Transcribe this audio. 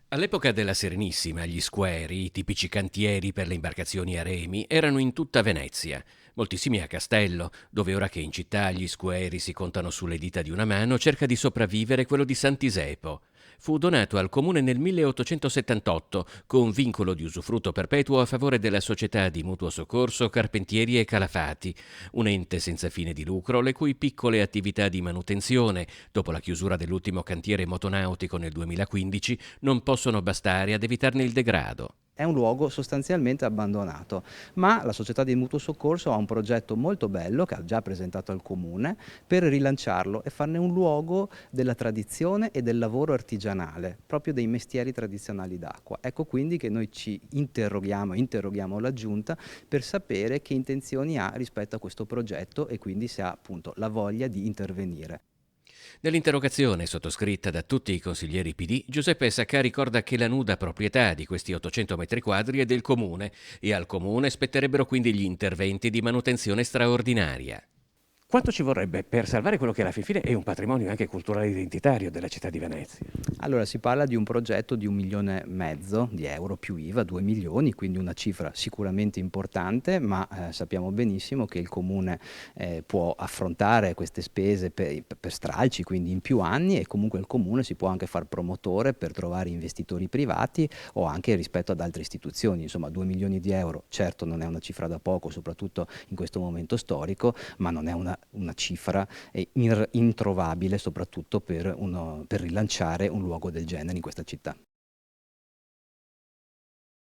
All'epoca della Serenissima, gli squeri, i tipici cantieri per le imbarcazioni a remi, erano in tutta Venezia, moltissimi a Castello, dove ora che in città gli squeri si contano sulle dita di una mano, cerca di sopravvivere quello di Sant'Isepo. Fu donato al comune nel 1878 con vincolo di usufrutto perpetuo a favore della società di mutuo soccorso Carpentieri e Calafati, un ente senza fine di lucro le cui piccole attività di manutenzione, dopo la chiusura dell'ultimo cantiere motonautico nel 2015, non possono bastare ad evitarne il degrado. È un luogo sostanzialmente abbandonato, ma la società di mutuo soccorso ha un progetto molto bello che ha già presentato al comune per rilanciarlo e farne un luogo della tradizione e del lavoro artigianale, proprio dei mestieri tradizionali d'acqua. Ecco quindi che noi ci interroghiamo la giunta per sapere che intenzioni ha rispetto a questo progetto e quindi se ha appunto la voglia di intervenire. Nell'interrogazione sottoscritta da tutti i consiglieri PD, Giuseppe Sacca ricorda che la nuda proprietà di questi 800 metri quadri è del comune e al comune spetterebbero quindi gli interventi di manutenzione straordinaria. Quanto ci vorrebbe per salvare quello che alla fin fine è un patrimonio anche culturale identitario della città di Venezia? Allora, si parla di un progetto di 1,5 milioni di euro più IVA, 2 milioni, quindi una cifra sicuramente importante, ma sappiamo benissimo che il Comune può affrontare queste spese per stralci, quindi in più anni, e comunque il Comune si può anche far promotore per trovare investitori privati o anche rispetto ad altre istituzioni. Insomma, 2 milioni di euro, certo non è una cifra da poco, soprattutto in questo momento storico, ma non è una cifra introvabile, soprattutto per rilanciare un luogo del genere in questa città.